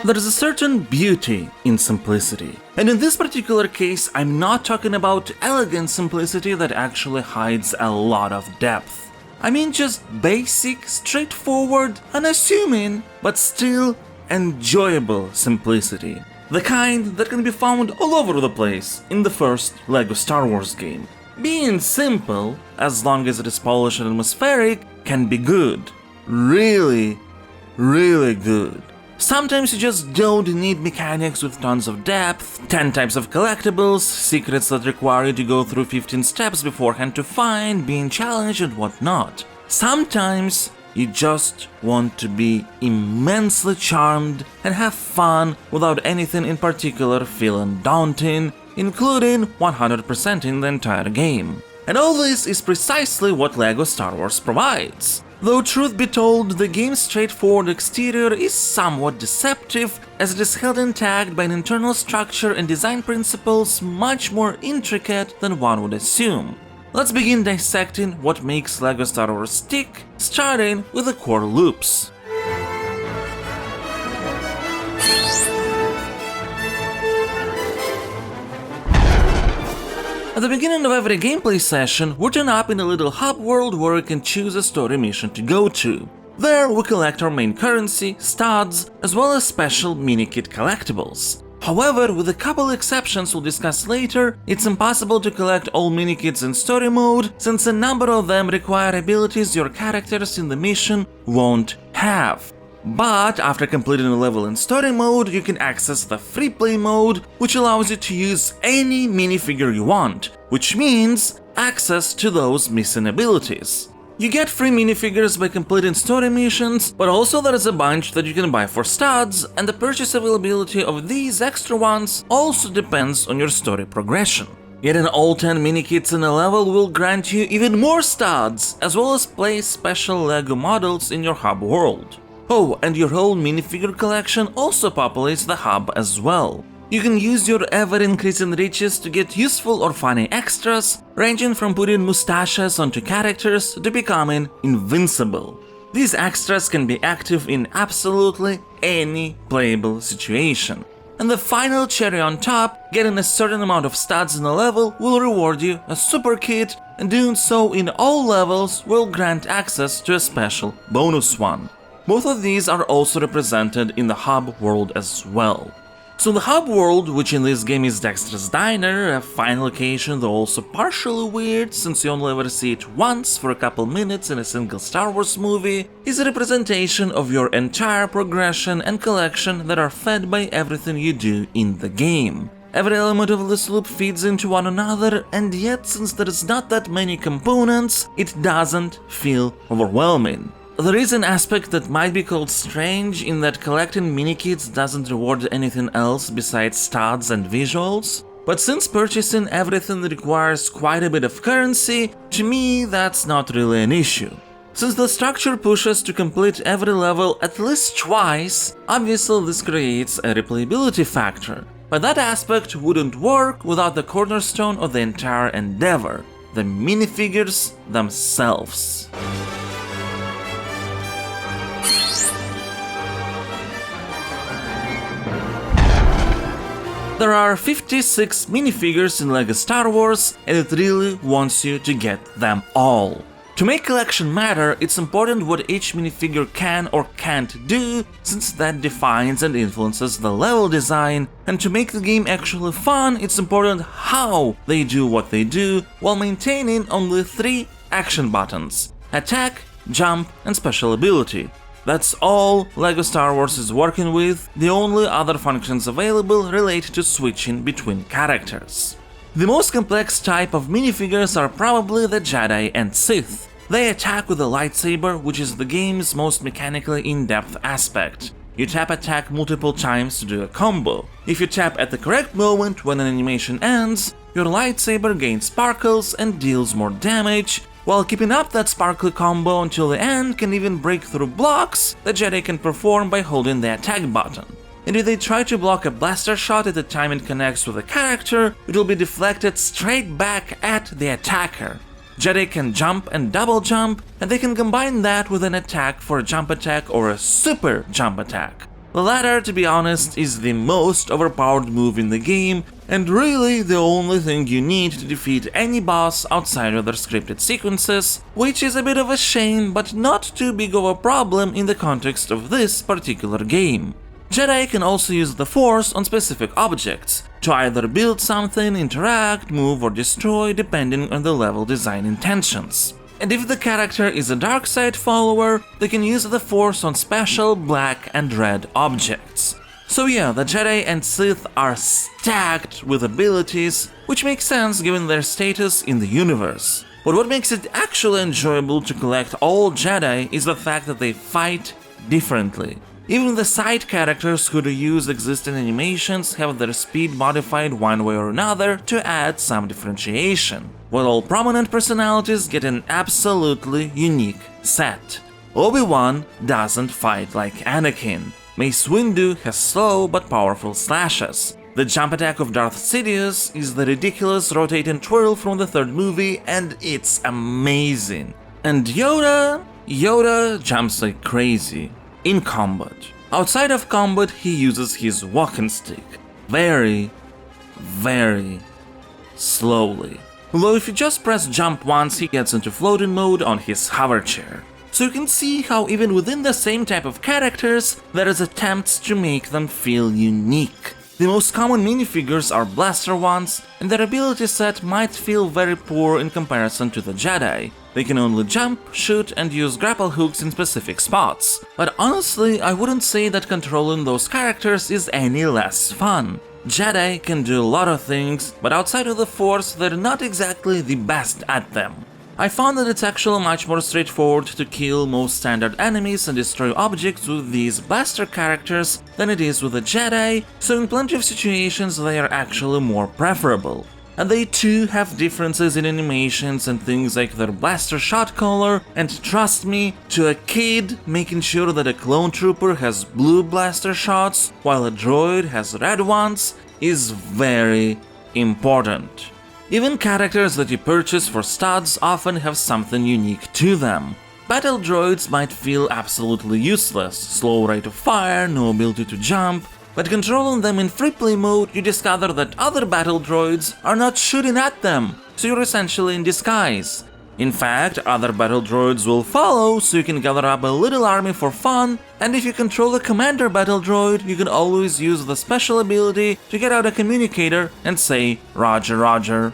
There is a certain beauty in simplicity, and in this particular case I'm not talking about elegant simplicity that actually hides a lot of depth. I mean just basic, straightforward, unassuming, but still enjoyable simplicity. The kind that can be found all over the place in the first LEGO Star Wars game. Being simple, as long as it is polished and atmospheric, can be good. Really, really good. Sometimes you just don't need mechanics with tons of depth, 10 types of collectibles, secrets that require you to go through 15 steps beforehand to find, being challenged and whatnot. Sometimes you just want to be immensely charmed and have fun without anything in particular feeling daunting, including 100%ing the entire game. And all this is precisely what LEGO Star Wars provides. Though truth be told, the game's straightforward exterior is somewhat deceptive, as it is held intact by an internal structure and design principles much more intricate than one would assume. Let's begin dissecting what makes LEGO Star Wars tick, starting with the core loops. At the beginning of every gameplay session, we turn up in a little hub world where we can choose a story mission to go to. There we collect our main currency, studs, as well as special mini-kit collectibles. However, with a couple exceptions we'll discuss later, it's impossible to collect all mini-kits in story mode, since a number of them require abilities your characters in the mission won't have. But after completing a level in story mode, you can access the free play mode, which allows you to use any minifigure you want, which means access to those missing abilities. You get free minifigures by completing story missions, but also there is a bunch that you can buy for studs, and the purchase availability of these extra ones also depends on your story progression. Getting all 10 mini-kits in a level will grant you even more studs, as well as place special LEGO models in your hub world. Oh, and your whole minifigure collection also populates the hub as well. You can use your ever-increasing riches to get useful or funny extras, ranging from putting mustaches onto characters to becoming invincible. These extras can be active in absolutely any playable situation. And the final cherry on top, getting a certain amount of studs in a level will reward you a super kit, and doing so in all levels will grant access to a special bonus one. Both of these are also represented in the hub world as well. So the hub world, which in this game is Dexter's Diner, a fine location though also partially weird since you only ever see it once for a couple minutes in a single Star Wars movie, is a representation of your entire progression and collection that are fed by everything you do in the game. Every element of this loop feeds into one another, and yet since there is not that many components, it doesn't feel overwhelming. There is an aspect that might be called strange in that collecting mini-kits doesn't reward anything else besides studs and visuals, but since purchasing everything requires quite a bit of currency, to me that's not really an issue. Since the structure pushes to complete every level at least twice, obviously this creates a replayability factor, but that aspect wouldn't work without the cornerstone of the entire endeavor, the minifigures themselves. There are 56 minifigures in LEGO Star Wars, and it really wants you to get them all. To make collection matter, it's important what each minifigure can or can't do, since that defines and influences the level design, and to make the game actually fun, it's important how they do what they do, while maintaining only 3 action buttons: attack, jump, and special ability. That's all LEGO Star Wars is working with, the only other functions available relate to switching between characters. The most complex type of minifigures are probably the Jedi and Sith. They attack with a lightsaber, which is the game's most mechanically in-depth aspect. You tap attack multiple times to do a combo. If you tap at the correct moment when an animation ends, your lightsaber gains sparkles and deals more damage, while keeping up that sparkly combo until the end can even break through blocks the Jedi can perform by holding the attack button. And if they try to block a blaster shot at the time it connects with a character, it will be deflected straight back at the attacker. Jedi can jump and double jump, and they can combine that with an attack for a jump attack or a super jump attack. The latter, to be honest, is the most overpowered move in the game, and really the only thing you need to defeat any boss outside of their scripted sequences, which is a bit of a shame, but not too big of a problem in the context of this particular game. Jedi can also use the Force on specific objects, to either build something, interact, move, or destroy, depending on the level design intentions. And if the character is a dark side follower, they can use the Force on special black and red objects. So yeah, the Jedi and Sith are stacked with abilities, which makes sense given their status in the universe. But what makes it actually enjoyable to collect all Jedi is the fact that they fight differently. Even the side characters who use existing animations have their speed modified one way or another to add some differentiation, while all prominent personalities get an absolutely unique set. Obi-Wan doesn't fight like Anakin. Mace Windu has slow but powerful slashes. The jump attack of Darth Sidious is the ridiculous rotate and twirl from the third movie, and it's amazing. And Yoda jumps like crazy. In combat. Outside of combat, he uses his walking stick very slowly. Although if you just press jump once, he gets into floating mode on his hover chair. So you can see how even within the same type of characters, there is attempts to make them feel unique. The most common minifigures are blaster ones, and their ability set might feel very poor in comparison to the Jedi. They can only jump, shoot, and use grapple hooks in specific spots. But honestly, I wouldn't say that controlling those characters is any less fun. Jedi can do a lot of things, but outside of the Force, they're not exactly the best at them. I found that it's actually much more straightforward to kill most standard enemies and destroy objects with these blaster characters than it is with the Jedi, so in plenty of situations they are actually more preferable. And they too have differences in animations and things like their blaster shot color, and trust me, to a kid, making sure that a clone trooper has blue blaster shots while a droid has red ones is very important. Even characters that you purchase for studs often have something unique to them. Battle droids might feel absolutely useless, slow rate of fire, no ability to jump, but controlling them in free play mode, you discover that other battle droids are not shooting at them, so you're essentially in disguise. In fact, other battle droids will follow, so you can gather up a little army for fun, and if you control a commander battle droid, you can always use the special ability to get out a communicator and say, "Roger, Roger."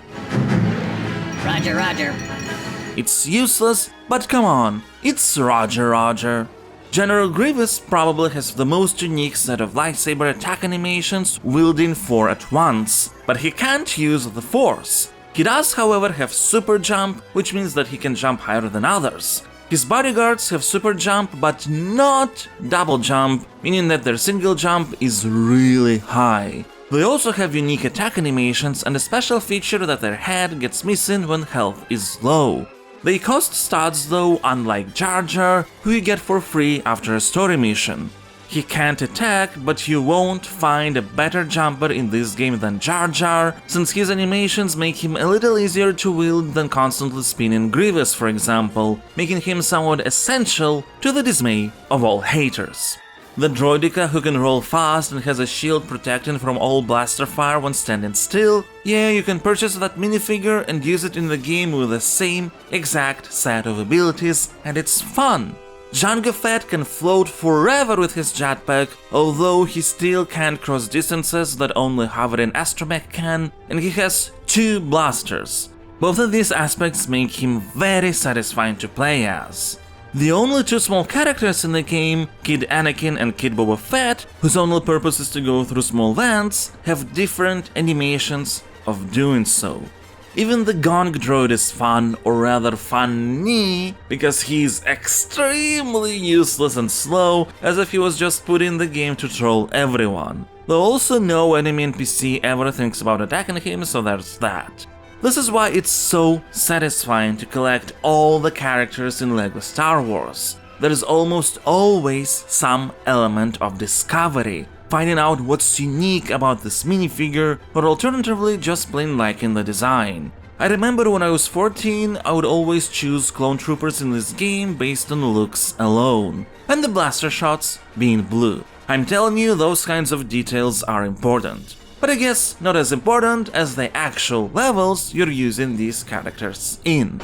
Roger, Roger. It's useless, but come on, it's Roger, Roger. General Grievous probably has the most unique set of lightsaber attack animations wielding 4 at once, but he can't use the Force. He does, however, have super jump, which means that he can jump higher than others. His bodyguards have super jump, but not double jump, meaning that their single jump is really high. They also have unique attack animations and a special feature that their head gets missing when health is low. They cost studs though, unlike Jar Jar, who you get for free after a story mission. He can't attack, but you won't find a better jumper in this game than Jar Jar, since his animations make him a little easier to wield than constantly spinning Grievous, for example, making him somewhat essential to the dismay of all haters. The Droideka, who can roll fast and has a shield protecting from all blaster fire when standing still, yeah, you can purchase that minifigure and use it in the game with the same exact set of abilities, and it's fun. Jango Fett can float forever with his jetpack, although he still can't cross distances that only hovering astromech can, and he has 2 blasters. Both of these aspects make him very satisfying to play as. The only 2 small characters in the game, Kid Anakin and Kid Boba Fett, whose only purpose is to go through small vents, have different animations of doing so. Even the Gong droid is fun, or rather funny, because he's extremely useless and slow, as if he was just put in the game to troll everyone. Though also no enemy NPC ever thinks about attacking him, so there's that. This is why it's so satisfying to collect all the characters in LEGO Star Wars. There is almost always some element of discovery, finding out what's unique about this minifigure, or alternatively just plain liking the design. I remember when I was 14, I would always choose clone troopers in this game based on looks alone, and the blaster shots being blue. I'm telling you, those kinds of details are important. But I guess not as important as the actual levels you're using these characters in.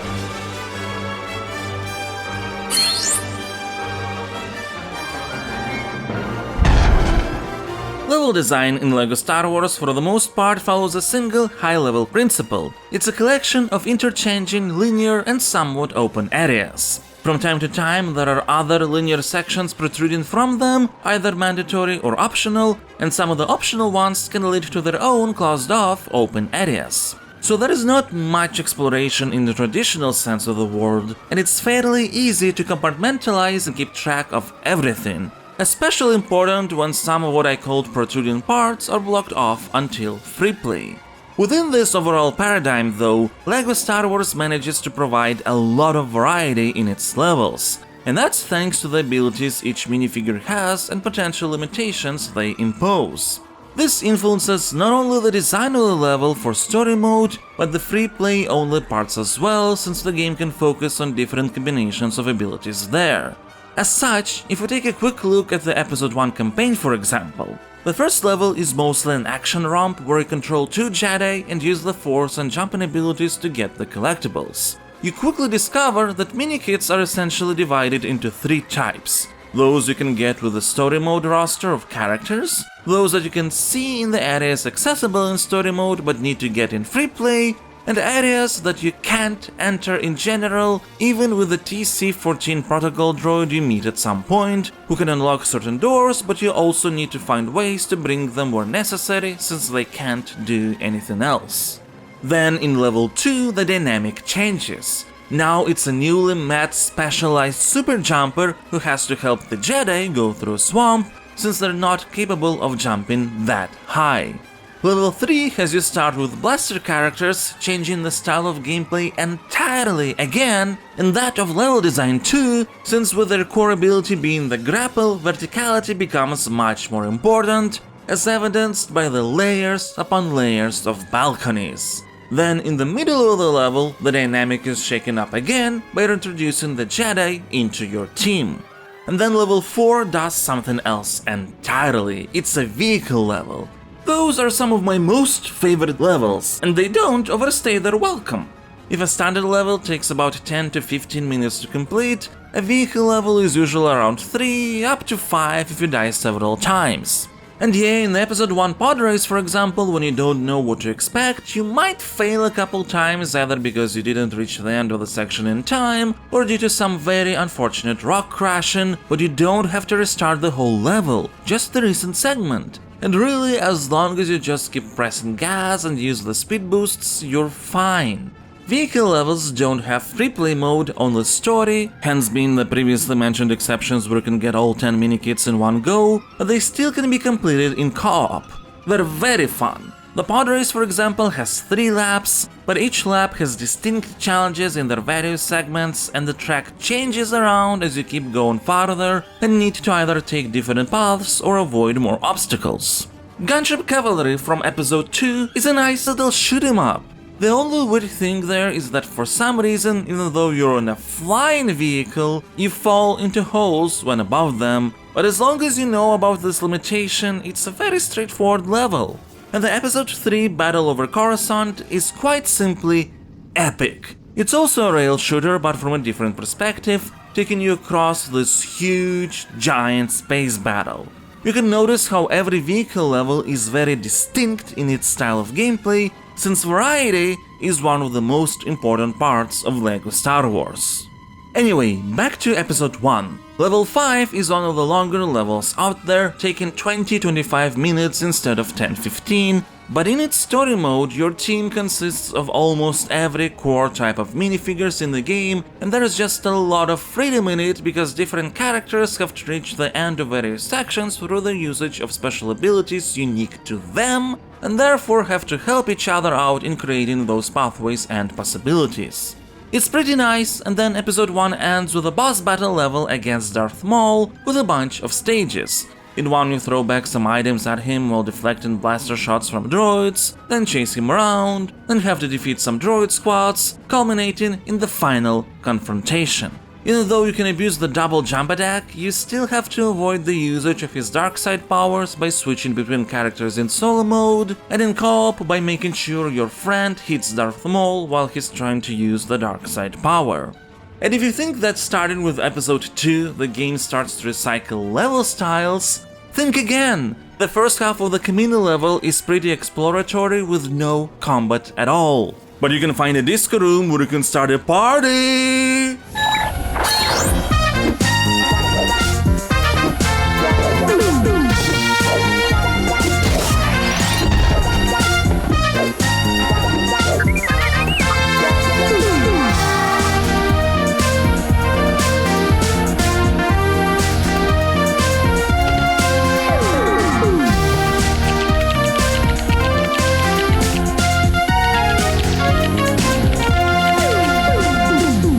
Level design in LEGO Star Wars for the most part follows a single high-level principle. It's a collection of interchanging linear and somewhat open areas. From time to time, there are other linear sections protruding from them, either mandatory or optional, and some of the optional ones can lead to their own closed-off open areas. So there is not much exploration in the traditional sense of the word, and it's fairly easy to compartmentalize and keep track of everything. Especially important when some of what I called protruding parts are blocked off until free play. Within this overall paradigm though, LEGO Star Wars manages to provide a lot of variety in its levels, and that's thanks to the abilities each minifigure has and potential limitations they impose. This influences not only the design of the level for story mode, but the free play only parts as well, since the game can focus on different combinations of abilities there. As such, if we take a quick look at the Episode 1 campaign for example, the first level is mostly an action romp where you control 2 Jedi and use the Force and jumping abilities to get the collectibles. You quickly discover that minikits are essentially divided into 3 types. Those you can get with the story mode roster of characters, those that you can see in the areas accessible in story mode but need to get in free play, and areas that you can't enter in general, even with the TC-14 protocol droid you meet at some point, who can unlock certain doors, but you also need to find ways to bring them where necessary, since they can't do anything else. Then in level 2 the dynamic changes. Now it's a newly met specialized super jumper who has to help the Jedi go through a swamp, since they're not capable of jumping that high. Level 3 has you start with blaster characters, changing the style of gameplay entirely again, and that of level design too, since with their core ability being the grapple, verticality becomes much more important, as evidenced by the layers upon layers of balconies. Then in the middle of the level, the dynamic is shaken up again by introducing the Jedi into your team. And then level 4 does something else entirely, it's a vehicle level. Those are some of my most favorite levels, and they don't overstay their welcome. If a standard level takes about 10 to 15 minutes to complete, a vehicle level is usually around 3 up to 5 if you die several times. And yeah, in the episode 1 pod race for example, when you don't know what to expect, you might fail a couple times either because you didn't reach the end of the section in time, or due to some very unfortunate rock crashing, but you don't have to restart the whole level, just the recent segment. And really, as long as you just keep pressing gas and use the speed boosts, you're fine. Vehicle levels don't have free play mode, only story, hence being the previously mentioned exceptions where you can get all 10 minikits in one go, but they still can be completed in co-op. They're very fun. The pod race for example has 3 laps, but each lap has distinct challenges in their various segments, and the track changes around as you keep going farther and need to either take different paths or avoid more obstacles. Gunship Cavalry from episode 2 is a nice little shoot 'em up. The only weird thing there is that for some reason, even though you're in a flying vehicle, you fall into holes when above them, but as long as you know about this limitation, it's a very straightforward level. And the episode 3 battle over Coruscant is quite simply epic. It's also a rail shooter but from a different perspective, taking you across this huge, giant space battle. You can notice how every vehicle level is very distinct in its style of gameplay, since variety is one of the most important parts of LEGO Star Wars. Anyway, back to episode 1. Level 5 is one of the longer levels out there, taking 20-25 minutes instead of 10-15, but in its story mode your team consists of almost every core type of minifigures in the game, and there is just a lot of freedom in it because different characters have to reach the end of various sections through the usage of special abilities unique to them, and therefore have to help each other out in creating those pathways and possibilities. It's pretty nice, and then episode 1 ends with a boss battle level against Darth Maul with a bunch of stages. In one you throw back some items at him while deflecting blaster shots from droids, then chase him around, then have to defeat some droid squads, culminating in the final confrontation. Even though you can abuse the double jump attack, you still have to avoid the usage of his dark side powers by switching between characters in solo mode, and in co-op by making sure your friend hits Darth Maul while he's trying to use the dark side power. And if you think that starting with episode 2 the game starts to recycle level styles, think again! The first half of the Camino level is pretty exploratory with no combat at all. But you can find a disco room where you can start a party!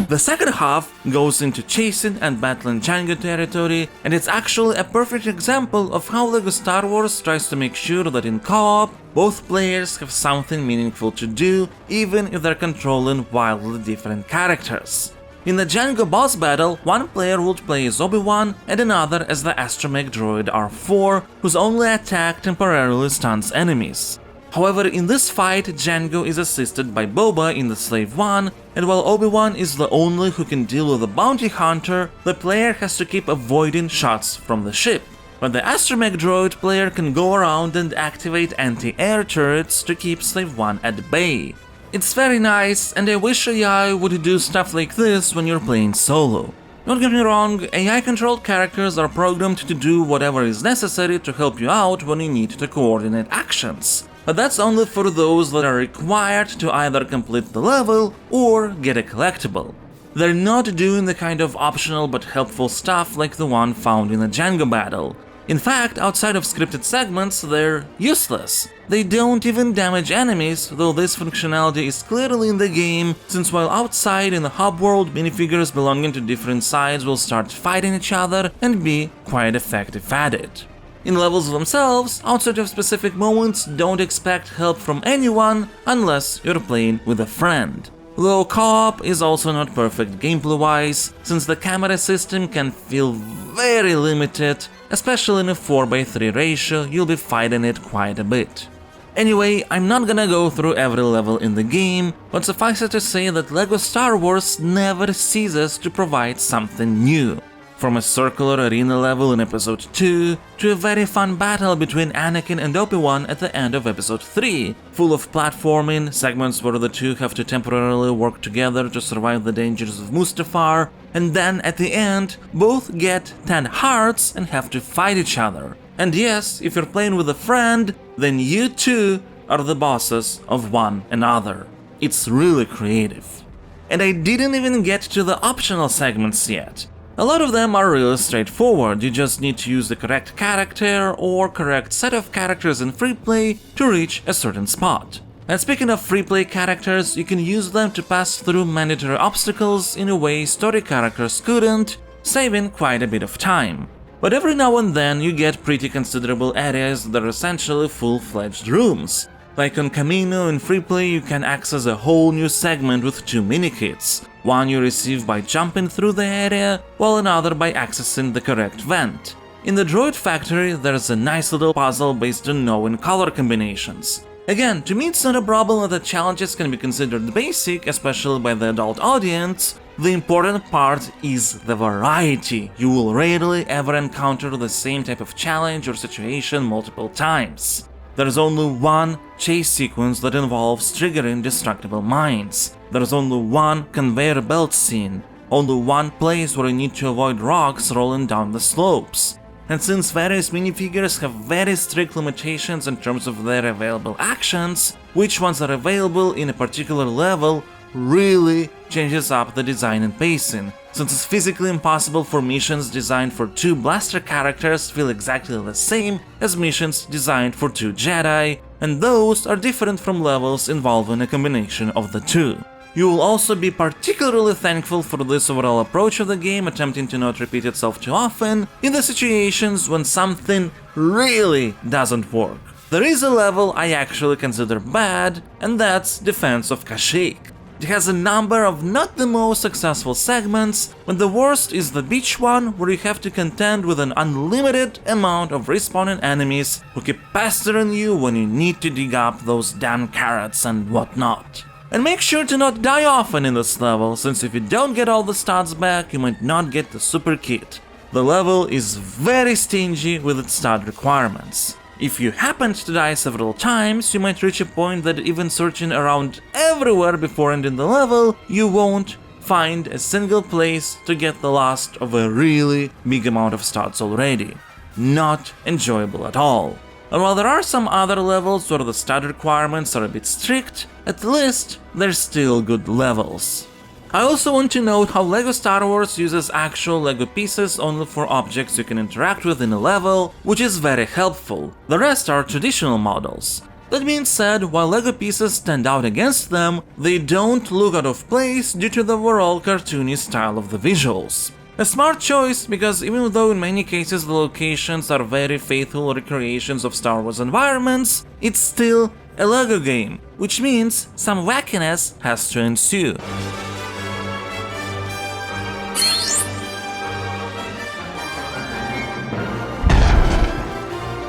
The second half goes into chasing and battling Django territory, and it's actually a perfect example of how LEGO Star Wars tries to make sure that in co-op, both players have something meaningful to do, even if they're controlling wildly different characters. In the Django boss battle, one player would play as Obi-Wan and another as the astromech droid R4, whose only attack temporarily stuns enemies. However, in this fight, Django is assisted by Boba in the Slave One, and while Obi-Wan is the only who can deal with the bounty hunter, the player has to keep avoiding shots from the ship. But the astromech droid player can go around and activate anti-air turrets to keep Slave One at bay. It's very nice, and I wish AI would do stuff like this when you're playing solo. Don't get me wrong, AI-controlled characters are programmed to do whatever is necessary to help you out when you need to coordinate actions. But that's only for those that are required to either complete the level or get a collectible. They're not doing the kind of optional but helpful stuff like the one found in a Django battle. In fact, outside of scripted segments, they're useless. They don't even damage enemies, though this functionality is clearly in the game, since while outside in the hub world, minifigures belonging to different sides will start fighting each other and be quite effective at it. In levels themselves, outside of specific moments, don't expect help from anyone unless you're playing with a friend. Though co-op is also not perfect gameplay-wise, since the camera system can feel very limited, especially in a 4:3 ratio, you'll be fighting it quite a bit. Anyway, I'm not gonna go through every level in the game, but suffice it to say that LEGO Star Wars never ceases to provide something new. From a circular arena level in episode 2, to a very fun battle between Anakin and Obi-Wan at the end of episode 3, full of platforming, segments where the two have to temporarily work together to survive the dangers of Mustafar, and then at the end, both get 10 hearts and have to fight each other. And yes, if you're playing with a friend, then you too are the bosses of one another. It's really creative. And I didn't even get to the optional segments yet. A lot of them are really straightforward, you just need to use the correct character or correct set of characters in free play to reach a certain spot. And speaking of free play characters, you can use them to pass through mandatory obstacles in a way story characters couldn't, saving quite a bit of time. But every now and then you get pretty considerable areas that are essentially full-fledged rooms. Like on Camino in free play, you can access a whole new segment with 2 mini-kits. One you receive by jumping through the area, while another by accessing the correct vent. In the Droid Factory, there's a nice little puzzle based on knowing color combinations. Again, to me it's not a problem that the challenges can be considered basic, especially by the adult audience. The important part is the variety. You will rarely ever encounter the same type of challenge or situation multiple times. There's only one chase sequence that involves triggering destructible mines. There's only one conveyor belt scene. Only one place where you need to avoid rocks rolling down the slopes. And since various minifigures have very strict limitations in terms of their available actions, which ones are available in a particular level really changes up the design and pacing, since it's physically impossible for missions designed for 2 blaster characters feel exactly the same as missions designed for 2 Jedi, and those are different from levels involving a combination of the two. You will also be particularly thankful for this overall approach of the game, attempting to not repeat itself too often in the situations when something really doesn't work. There is a level I actually consider bad, and that's Defense of Kashyyyk. It has a number of not the most successful segments, but the worst is the beach one, where you have to contend with an unlimited amount of respawning enemies who keep pestering you when you need to dig up those damn carrots and whatnot. And make sure to not die often in this level, since if you don't get all the stats back, you might not get the super kit. The level is very stingy with its stat requirements. If you happen to die several times, you might reach a point that even searching around everywhere before ending the level, you won't find a single place to get the last of a really big amount of stats already. Not enjoyable at all. And while there are some other levels where the stat requirements are a bit strict, at least they're still good levels. I also want to note how LEGO Star Wars uses actual LEGO pieces only for objects you can interact with in a level, which is very helpful. The rest are traditional models. That being said, while LEGO pieces stand out against them, they don't look out of place due to the overall cartoony style of the visuals. A smart choice, because even though in many cases the locations are very faithful recreations of Star Wars environments, it's still a LEGO game, which means some wackiness has to ensue.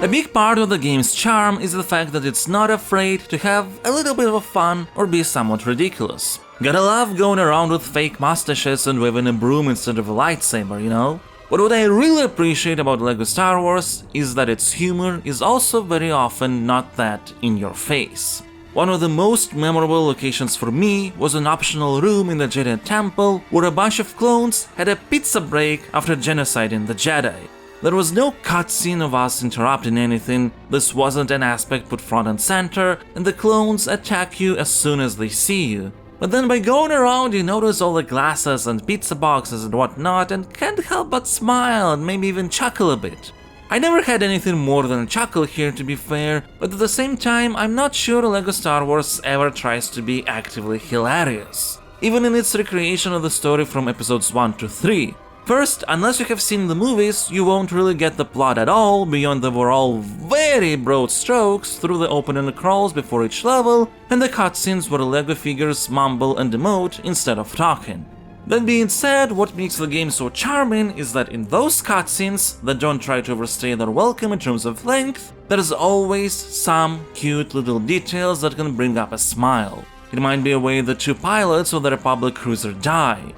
A big part of the game's charm is the fact that it's not afraid to have a little bit of fun or be somewhat ridiculous. Gotta love going around with fake mustaches and waving a broom instead of a lightsaber, you know? But what I really appreciate about LEGO Star Wars is that its humor is also very often not that in your face. One of the most memorable locations for me was an optional room in the Jedi Temple where a bunch of clones had a pizza break after genociding the Jedi. There was no cutscene of us interrupting anything, this wasn't an aspect put front and center, and the clones attack you as soon as they see you. But then by going around you notice all the glasses and pizza boxes and whatnot and can't help but smile and maybe even chuckle a bit. I never had anything more than a chuckle here, to be fair, but at the same time I'm not sure LEGO Star Wars ever tries to be actively hilarious. Even in its recreation of the story from episodes 1 to 3. First, unless you have seen the movies, you won't really get the plot at all beyond the overall very broad strokes through the opening crawls before each level and the cutscenes where LEGO figures mumble and emote instead of talking. That being said, what makes the game so charming is that in those cutscenes that don't try to overstay their welcome in terms of length, there's always some cute little details that can bring up a smile. It might be a way the two pilots of the Republic cruiser die.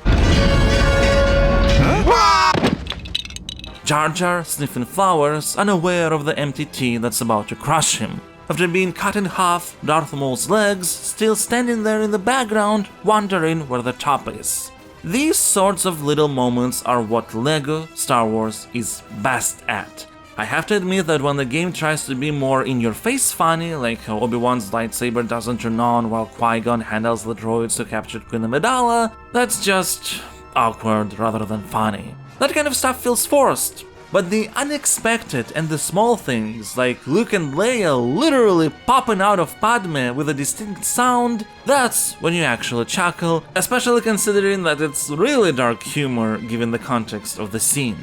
Jar Jar sniffing flowers, unaware of the empty tea that's about to crush him. After being cut in half, Darth Maul's legs still standing there in the background, wondering where the top is. These sorts of little moments are what LEGO Star Wars is best at. I have to admit that when the game tries to be more in-your-face funny, like how Obi-Wan's lightsaber doesn't turn on while Qui-Gon handles the droids who captured Queen Amidala, that's just awkward rather than funny. That kind of stuff feels forced. But the unexpected and the small things, like Luke and Leia literally popping out of Padme with a distinct sound, that's when you actually chuckle, especially considering that it's really dark humor given the context of the scene.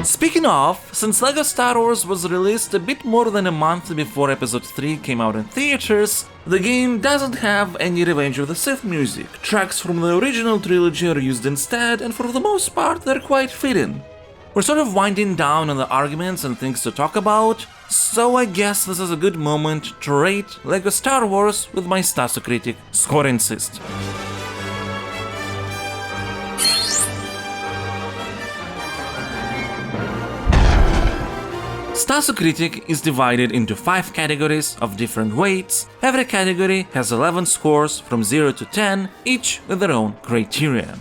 Speaking of, since LEGO Star Wars was released a bit more than a month before Episode 3 came out in theaters, the game doesn't have any Revenge of the Sith music. Tracks from the original trilogy are used instead, and for the most part they're quite fitting. We're sort of winding down on the arguments and things to talk about, so I guess this is a good moment to rate LEGO Star Wars with my Stasocritic scoring system. Stasocritic is divided into 5 categories of different weights. Every category has 11 scores from 0 to 10, each with their own criteria.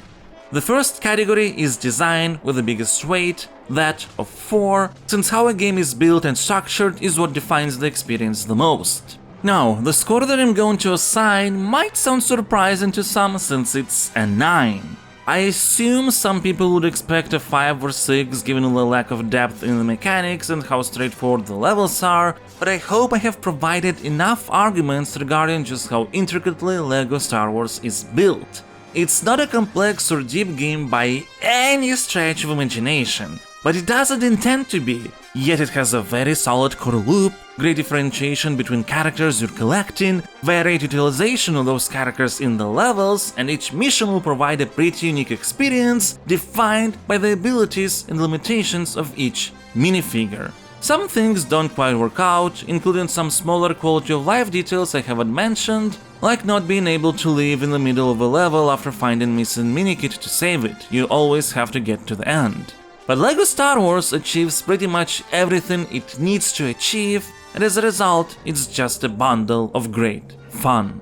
The first category is design with the biggest weight, that of 4, since how a game is built and structured is what defines the experience the most. Now, the score that I'm going to assign might sound surprising to some since it's a 9. I assume some people would expect a 5 or 6 given the lack of depth in the mechanics and how straightforward the levels are, but I hope I have provided enough arguments regarding just how intricately LEGO Star Wars is built. It's not a complex or deep game by any stretch of imagination. but it doesn't intend to be. Yet it has a very solid core loop, great differentiation between characters you're collecting, varied utilization of those characters in the levels, and each mission will provide a pretty unique experience defined by the abilities and limitations of each minifigure. Some things don't quite work out, including some smaller quality of life details I haven't mentioned, like not being able to leave in the middle of a level after finding missing minikit to save it. You always have to get to the end. But LEGO Star Wars achieves pretty much everything it needs to achieve, and as a result, it's just a bundle of great fun.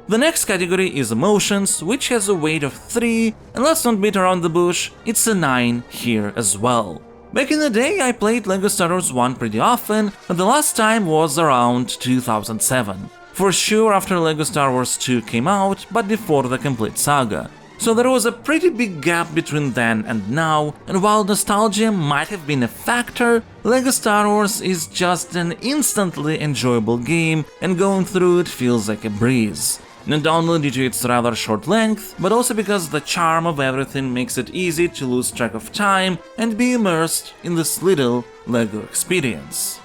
The next category is emotions, which has a weight of 3, and let's not beat around the bush, it's a 9 here as well. Back in the day, I played LEGO Star Wars 1 pretty often, but the last time was around 2007. For sure after LEGO Star Wars 2 came out, but before the complete saga. So there was a pretty big gap between then and now, and while nostalgia might have been a factor, LEGO Star Wars is just an instantly enjoyable game, and going through it feels like a breeze. Not only due to its rather short length, but also because the charm of everything makes it easy to lose track of time and be immersed in this little LEGO experience.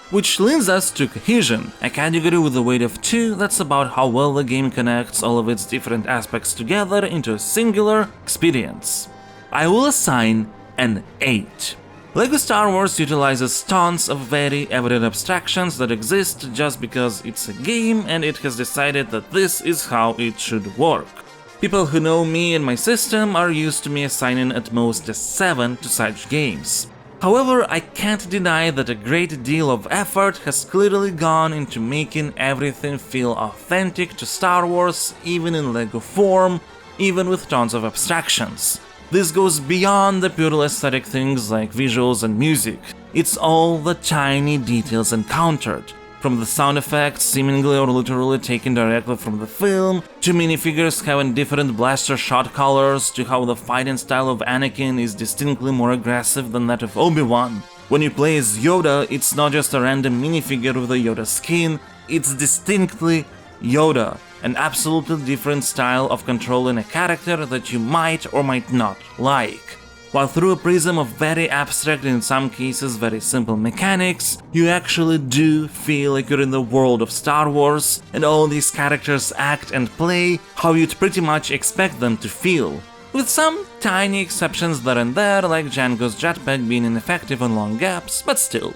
Which leads us to cohesion, a category with a weight of 2 that's about how well the game connects all of its different aspects together into a singular experience. I will assign an 8. LEGO Star Wars utilizes tons of very evident abstractions that exist just because it's a game and it has decided that this is how it should work. People who know me and my system are used to me assigning at most a 7 to such games. However, I can't deny that a great deal of effort has clearly gone into making everything feel authentic to Star Wars, even in LEGO form, even with tons of abstractions. This goes beyond the pure aesthetic things like visuals and music. It's all the tiny details encountered, from the sound effects seemingly or literally taken directly from the film, to minifigures having different blaster shot colors, to how the fighting style of Anakin is distinctly more aggressive than that of Obi-Wan. When you play as Yoda, it's not just a random minifigure with a Yoda skin, it's distinctly Yoda, an absolutely different style of controlling a character that you might or might not like. While through a prism of very abstract and in some cases very simple mechanics, you actually do feel like you're in the world of Star Wars, and all these characters act and play how you'd pretty much expect them to feel. With some tiny exceptions there and there, like Jango's jetpack being ineffective on long gaps, but still.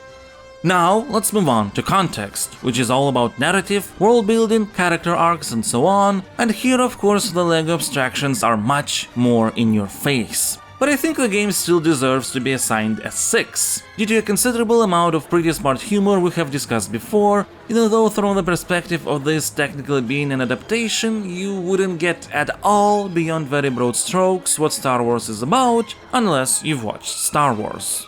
Now, let's move on to context, which is all about narrative, world building, character arcs and so on, and here of course the LEGO abstractions are much more in your face. But I think the game still deserves to be assigned a 6, due to a considerable amount of pretty smart humor we have discussed before, even though from the perspective of this technically being an adaptation, you wouldn't get at all beyond very broad strokes what Star Wars is about, unless you've watched Star Wars.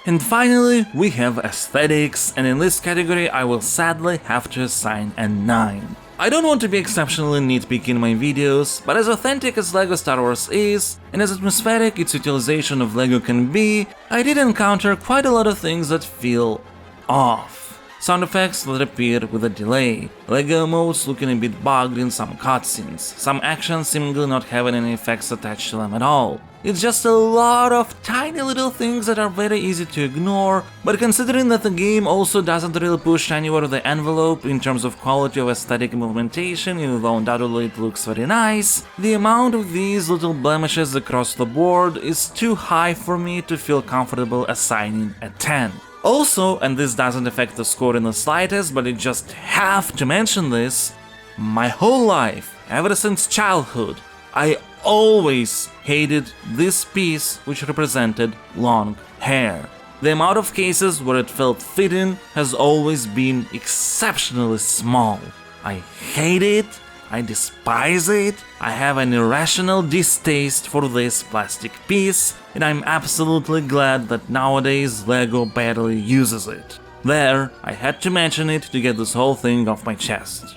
And finally, we have aesthetics, and in this category I will sadly have to assign a 9. I don't want to be exceptionally nitpicky in my videos, but as authentic as LEGO Star Wars is, and as atmospheric its utilization of LEGO can be, I did encounter quite a lot of things that feel off. Sound effects that appear with a delay, LEGO emotes looking a bit bugged in some cutscenes, some actions seemingly not having any effects attached to them at all. It's just a lot of tiny little things that are very easy to ignore, but considering that the game also doesn't really push anywhere the envelope in terms of quality of aesthetic implementation, even though undoubtedly it looks very nice, the amount of these little blemishes across the board is too high for me to feel comfortable assigning a 10. Also, and this doesn't affect the score in the slightest, but I just have to mention this, my whole life, ever since childhood, I always hated this piece which represented long hair. The amount of cases where it felt fitting has always been exceptionally small. I hate it, I despise it, I have an irrational distaste for this plastic piece, and I'm absolutely glad that nowadays LEGO barely uses it. There, I had to mention it to get this whole thing off my chest.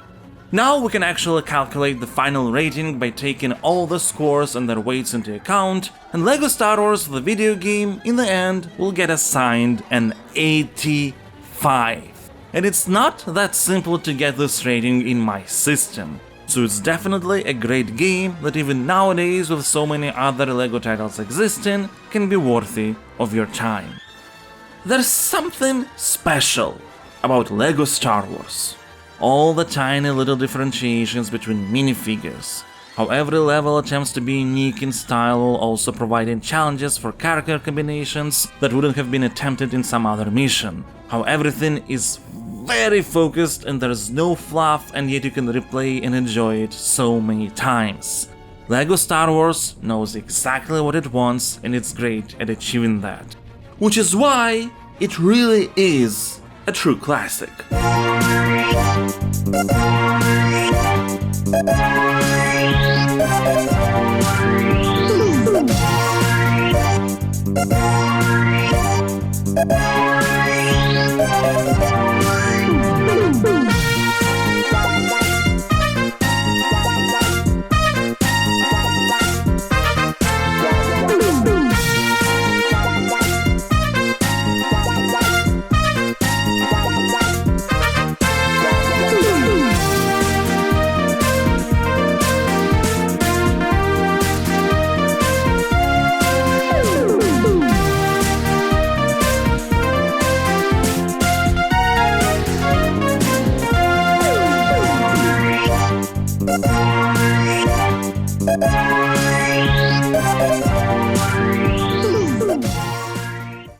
Now we can actually calculate the final rating by taking all the scores and their weights into account, and LEGO Star Wars the video game in the end will get assigned an 85. And it's not that simple to get this rating in my system. So it's definitely a great game that even nowadays, with so many other LEGO titles existing, can be worthy of your time. There's something special about LEGO Star Wars. All the tiny little differentiations between minifigures, how every level attempts to be unique in style while also providing challenges for character combinations that wouldn't have been attempted in some other mission, how everything is very focused and there's no fluff, and yet you can replay and enjoy it so many times. LEGO Star Wars knows exactly what it wants, and it's great at achieving that. Which is why it really is a true classic.